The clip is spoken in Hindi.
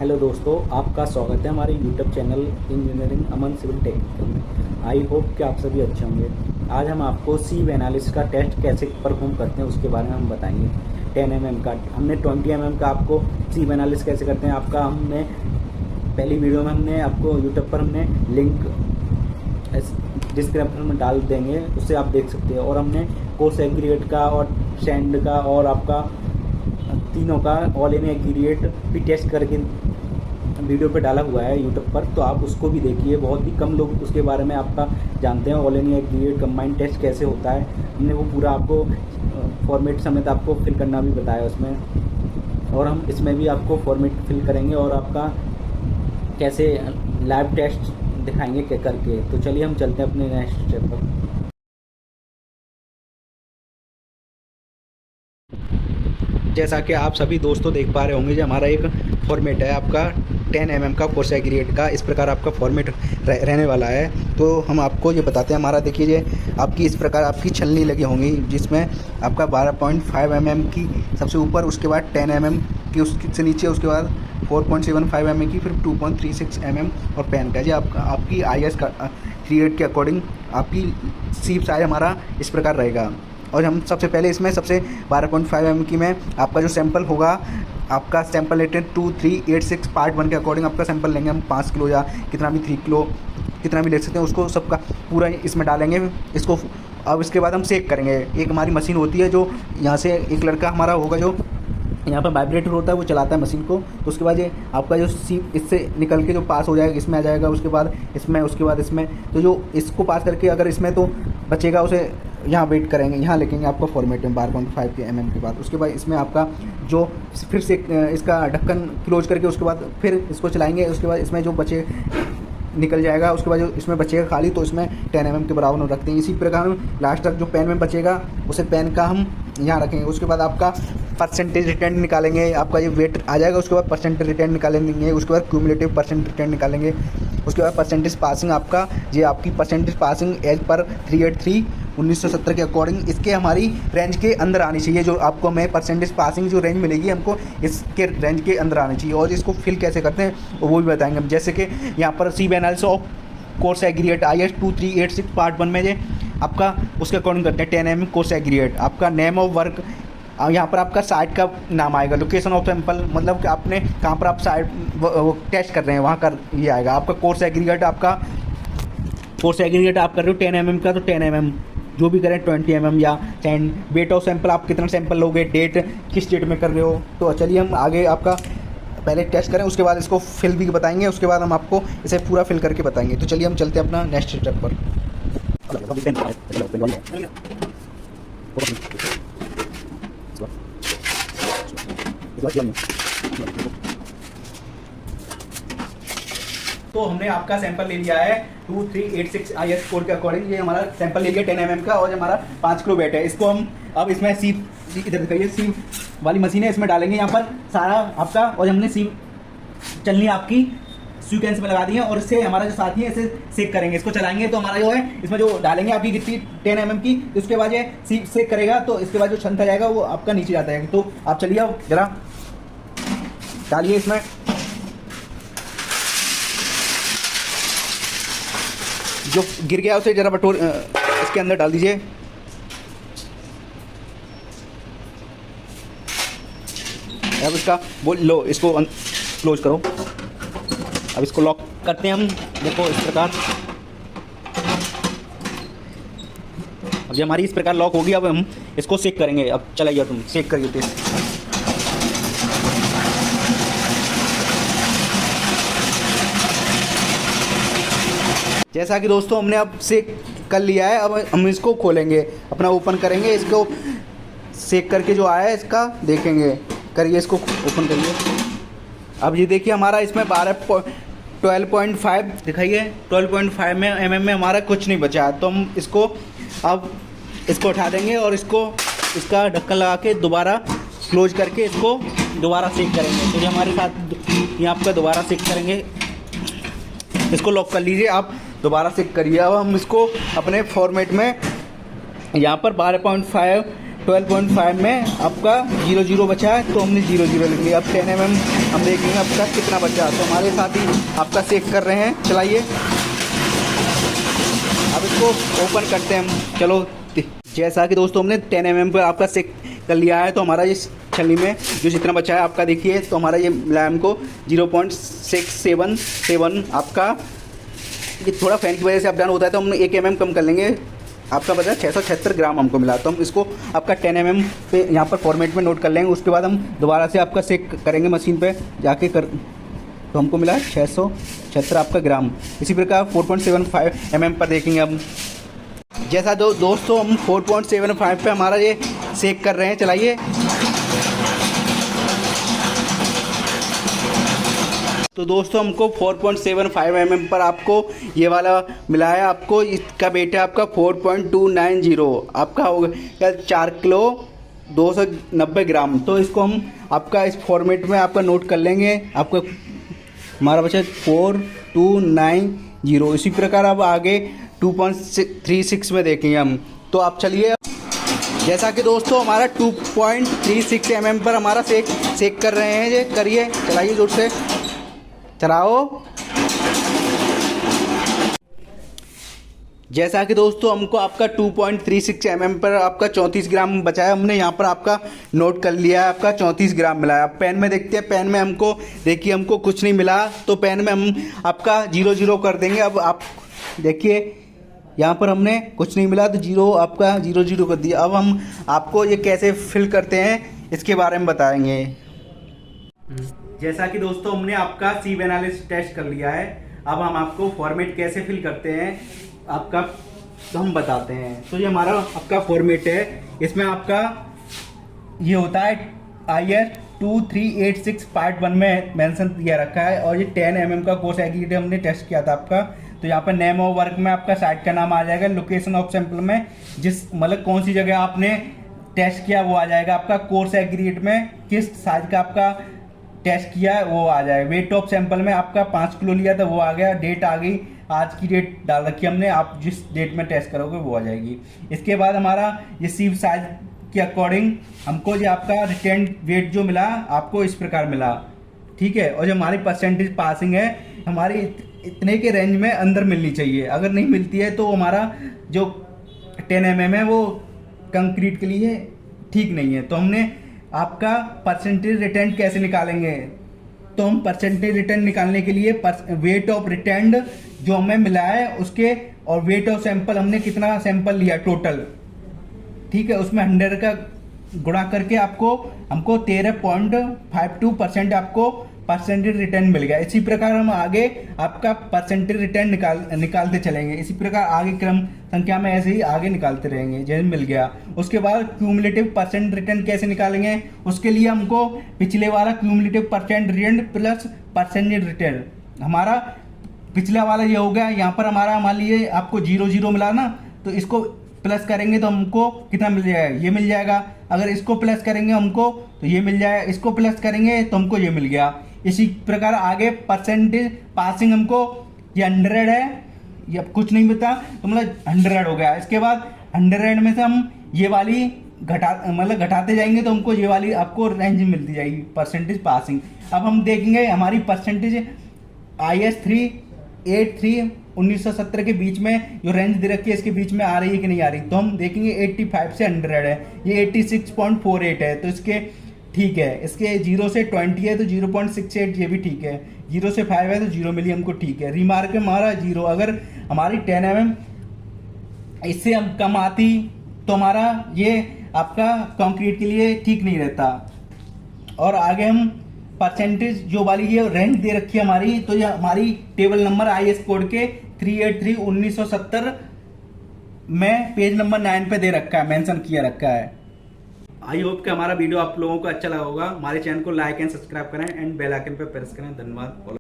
हेलो दोस्तों, आपका स्वागत है हमारे यूट्यूब चैनल इंजीनियरिंग अमन सिविल टेक्निकल में। आई होप कि आप सभी अच्छे होंगे। आज हम आपको सीव एनालिसिस का टेस्ट कैसे परफॉर्म करते हैं उसके बारे में हम बताएंगे। 10 mm का हमने 20 mm का आपको सीव एनालिसिस कैसे करते हैं आपका हमने पहली वीडियो में हमने आपको यूट्यूब पर हमने लिंक डिस्क्रिप्शन में डाल देंगे, उससे आप देख सकते हैं। और हमने कोर्स एग्रीगेट का और सैंड का और आपका तीनों का ऑल इन एग्रीगेट भी टेस्ट करके वीडियो पे डाला हुआ है यूट्यूब पर, तो आप उसको भी देखिए। बहुत ही कम लोग उसके बारे में आपका जानते हैं। All in aggregate combined test कैसे होता है, हमने वो पूरा आपको फॉर्मेट समेत आपको फिल करना भी बताया उसमें। और हम इसमें भी आपको फॉर्मेट फिल करेंगे और आपका कैसे लाइव टेस्ट दिखाएंगे करके। तो चलिए हम चलते हैं अपने नेक्स्ट स्टेप पर। जैसा कि आप सभी दोस्तों देख पा रहे होंगे, जो हमारा एक फॉर्मेट है आपका 10 mm का कोर्स एग्रीगेट का, इस प्रकार आपका फॉर्मेट रहने वाला है। तो हम आपको ये बताते हैं। हमारा देखिए आपकी इस प्रकार आपकी छलनी लगी होंगी, जिसमें आपका 12.5 mm की सबसे ऊपर, उसके बाद 10 mm की उससे नीचे, उसके बाद 4.75 mm की, फिर 2.36 mm और पेन का। जी आपकी IS का 38 के अकॉर्डिंग आपकी सीप साइज हमारा इस प्रकार रहेगा। और हम सबसे पहले इसमें सबसे 12.5 mm की में आपका जो सैंपल होगा, आपका सैंपल लेते हैं 2386 पार्ट 1 के अकॉर्डिंग आपका सैंपल लेंगे हम 5 किलो या कितना भी 3 किलो कितना भी ले सकते हैं, उसको सबका पूरा इसमें डालेंगे इसको। अब इसके बाद हम सेक करेंगे। एक हमारी मशीन होती है जो यहाँ से एक लड़का हमारा होगा जो यहाँ पर वाइब्रेटर होता है, वो चलाता है मशीन को। तो उसके बाद ये आपका जो सीप इससे निकल के जो पास हो जाएगा इसमें आ जाएगा, उसके बाद इसमें, उसके बाद इसमें। तो जो इसको पास करके अगर इसमें तो बचेगा उसे यहाँ वेट करेंगे, यहाँ लिखेंगे आपका फॉर्मेट में 12.5 के mm के बाद। उसके बाद इसमें आपका जो फिर से इसका ढक्कन क्लोज करके उसके बाद फिर इसको चलाएंगे। उसके बाद इसमें जो बचे निकल जाएगा, उसके बाद जो इसमें बचेगा खाली, तो इसमें 10 mm के बराबर रखते हैं। इसी प्रकार हम लास्ट तक जो पेन में बचेगा उसे पेन का हम यहाँ रखेंगे। उसके बाद आपका परसेंटेज रिटर्न निकालेंगे, आपका ये वेट आ जाएगा। उसके बाद परसेंटेज रिटर्न निकालेंगे, उसके बाद क्यूमुलेटिव परसेंट रिटर्न निकालेंगे। उसके बाद परसेंटेज पासिंग आपका, ये आपकी परसेंटेज पासिंग एज पर 383 1970 के अकॉर्डिंग इसके हमारी रेंज के अंदर आनी चाहिए। जो आपको हमें परसेंटेज पासिंग जो रेंज मिलेगी हमको इसके रेंज के अंदर आनी चाहिए। और इसको फिल कैसे करते हैं वो भी बताएंगे हम। जैसे कि यहाँ पर sieve analysis of coarse aggregate IS 2386 part 1 में जो आपका उसके अकॉर्डिंग करते हैं 10 mm कोर्स एग्रीगेट। आपका नेम ऑफ वर्क, यहाँ पर आपका साइट का नाम आएगा, लोकेशन ऑफ सैंपल, मतलब कि आपने कहाँ पर आप साइट टेस्ट कर रहे हैं वहाँ का ये आएगा। आपका कोर्स एग्रीगेट आप कर रहे हो 10 mm का, तो 10 mm जो भी करें 20 mm या सैंड। वेट ऑफ सैंपल, आप कितना सैंपल लोगे, डेट किस डेट में कर रहे हो। तो चलिए हम आगे आपका पहले टेस्ट करें, उसके बाद इसको फिल भी बताएंगे, उसके बाद हम आपको इसे पूरा फिल करके बताएंगे। तो चलिए हम चलते हैं अपना नेक्स्ट स्टेप पर। तो हमने आपका सैंपल ले लिया है 2386 IS कोड के अकॉर्डिंग। ये हमारा सैंपल ले लिया 10 mm का, और हमारा 5 किलो वेट है। इसको हम अब इसमें सीप, इधर दिखाइए, सीप वाली मशीन है, इसमें डालेंगे यहाँ पर सारा आपका। और हमने सीप चलनी आपकी सीक्वेंस में लगा दी है, और इससे हमारा जो साथी है इसे सेक करेंगे। इसको चलाएंगे तो हमारा जो है इसमें जो डालेंगे आपकी गिट्टी 10 mm की, उसके बाद ये सीप सेक करेगा, तो इसके बाद जो क्षमता जाएगा वो आपका नीचे जाता है। तो आप चलिए अब जरा डालिए इसमें। जो गिर गया उसे जरा बटोर इसके अंदर डाल दीजिए। अब इसका वो लो, इसको क्लोज करो। अब इसको लॉक करते हैं हम, देखो इस प्रकार। अब ये हमारी इस प्रकार लॉक होगी। अब हम इसको सेक करेंगे। अब चलाइए, तुम सेक करिए टेस्ट। जैसा कि दोस्तों हमने अब सेक कर लिया है, अब हम इसको खोलेंगे, अपना ओपन करेंगे। इसको सेक करके जो आया है इसका देखेंगे, करिए इसको ओपन करिए। अब ये देखिए हमारा इसमें 12.5 दिखाइए, 12.5 में mm में हमारा कुछ नहीं बचा है। तो हम इसको अब इसको उठा देंगे और इसको इसका ढक्कन लगा के दोबारा क्लोज करके इसको दोबारा सेक करेंगे। तो ये हमारे साथ ये आपका दोबारा सेक करेंगे। इसको लॉक कर लीजिए, आप दोबारा सेक करिए। अब हम इसको अपने फॉर्मेट में यहाँ पर 12.5 12.5 में आपका 0 बचा है, तो हमने 0 लेंगे। अब 10 mm हम देखेंगे आपका कितना बचा। तो हमारे साथ ही आपका चेक कर रहे हैं, चलाइए। अब इसको ओपन करते हैं हम। चलो, जैसा कि दोस्तों हमने 10 mm पर आपका चेक कर लिया है, तो हमारा इस छलनी में जो जितना बचा है आपका देखिए, तो हमारा ये मिला हमको 0.677 आपका। ये थोड़ा फैन की वजह से अप डाउन होता है, तो हम 1 mm कम कर लेंगे। आपका बचा 676 ग्राम हमको मिला। तो हम इसको आपका 10 mm पे यहाँ पर फॉर्मेट में नोट कर लेंगे। उसके बाद हम दोबारा से आपका चेक करेंगे मशीन पे जाके कर, तो हमको मिला 676 आपका ग्राम। इसी प्रकार 4.75 mm पर देखेंगे हम। जैसा दोस्तों हम 4.75 पे हमारा ये सेक कर रहे हैं, चलाइए। तो दोस्तों हमको 4.75 mm पर आपको ये वाला मिला है। आपको इसका वेट है आपका 4.290, आपका हो गया 4 किलो 290 ग्राम। तो इसको हम आपका इस फॉर्मेट में आपका नोट कर लेंगे। आपका हमारा बचा 4290। इसी प्रकार अब आगे 2.36 में देखेंगे हम। तो आप चलिए, जैसा कि दोस्तों हमारा 2.36 mm पर हमारा सेक कर रहे हैं। ये करिए, चलाइए जोर से, चलाओ। जैसा कि दोस्तों हमको आपका 2.36 mm पर आपका 34 ग्राम बचा है। हमने यहाँ पर आपका नोट कर लिया है, आपका 34 ग्राम मिला है। अब पेन में देखते हैं, पेन में हमको देखिए हमको कुछ नहीं मिला, तो पेन में हम आपका 0 कर देंगे। अब आप देखिए यहाँ पर हमने कुछ नहीं मिला, तो 0 आपका 0 कर दिया। अब हम आपको ये कैसे फिल करते हैं इसके बारे में बताएंगे। जैसा कि दोस्तों हमने आपका सी एनालिसिस टेस्ट कर लिया है। अब हम आपको फॉर्मेट कैसे फिल करते हैं आपका तो हम बताते हैं। तो ये हमारा आपका फॉर्मेट है। इसमें आपका ये होता है IS 2386 पार्ट 1 में मेंशन किया रखा है। और ये 10 mm का कोर्स एग्रीगेट हमने टेस्ट किया था आपका। तो यहाँ पर नेम ऑफ वर्क में आपका साइट का नाम आ जाएगा। लोकेशन ऑफ सैंपल में जिस मतलब कौन सी जगह आपने टेस्ट किया वो आ जाएगा। आपका कोर्स एग्रीगेट में किस साइज का आपका टेस्ट किया है वो आ जाएगा। वेट ऑफ सैंपल में आपका 5 किलो लिया था वो आ गया। डेट आ गई, आज की डेट डाल रखी हमने, आप जिस डेट में टेस्ट करोगे वो आ जाएगी। इसके बाद हमारा ये सीव साइज के अकॉर्डिंग हमको जो आपका रिटर्न वेट जो मिला आपको इस प्रकार मिला, ठीक है। और जो हमारी परसेंटेज पासिंग है हमारी इतने के रेंज में अंदर मिलनी चाहिए। अगर नहीं मिलती है तो हमारा जो 10 mm है वो कंक्रीट के लिए ठीक नहीं है। तो हमने आपका परसेंटेज रिटर्न कैसे निकालेंगे, तो हम परसेंटेज रिटर्न निकालने के लिए वेट ऑफ रिटर्न जो हमें मिला है उसके और वेट ऑफ सैंपल हमने कितना सैंपल लिया टोटल, ठीक है, उसमें 100 का गुणा करके आपको हमको 13.52% आपको परसेंटेज रिटर्न मिल गया। इसी प्रकार हम आगे आपका परसेंटेज रिटर्न निकालते चलेंगे। इसी प्रकार आगे क्रम संख्या में ऐसे ही आगे निकालते रहेंगे जैसे मिल गया। उसके बाद क्यूमुलेटिव परसेंट रिटर्न कैसे निकालेंगे, उसके लिए हमको पिछले वाला cumulative percent return plus percentage return, हमारा पिछला वाला ये हो गया। यहाँ पर हमारा मान लीजिए आपको 0 मिला ना, तो इसको प्लस करेंगे तो हमको कितना मिल जाएगा, ये मिल जाएगा। अगर इसको प्लस करेंगे हमको तो ये मिल जाएगा, इसको प्लस करेंगे तो हमको ये मिल गया। इसी प्रकार आगे परसेंटेज पासिंग हमको ये 100 है, ये कुछ नहीं बता तो मतलब 100 हो गया। इसके बाद 100 में से हम ये वाली घटाते जाएंगे तो हमको ये वाली आपको रेंज मिलती जाएगी परसेंटेज पासिंग। अब हम देखेंगे हमारी परसेंटेज IS 383 1970 के बीच में जो रेंज दे रखी है इसके बीच में आ रही है कि नहीं आ रही। तो हम देखेंगे 85 से 100 है, ये 86.48 है तो इसके ठीक है। इसके 0 से 20 है तो 0.68 ये भी ठीक है। 0 से 5 है तो 0 मिली हमको ठीक है। रिमार्क हमारा 0, अगर हमारी 10 mm इससे हम कम आती तो हमारा ये आपका कंक्रीट के लिए ठीक नहीं रहता। और आगे हम परसेंटेज जो वाली ये रेंज दे रखी है हमारी, तो ये हमारी टेबल नंबर IS कोड के 383 1970 में पेज नंबर 9 पे दे रखा है, मेंशन किया रखा है। आई होप कि हमारा वीडियो आप लोगों को अच्छा लगा होगा। हमारे चैनल को लाइक एंड सब्सक्राइब करें एंड बेल आइकन पे प्रेस करें। धन्यवाद।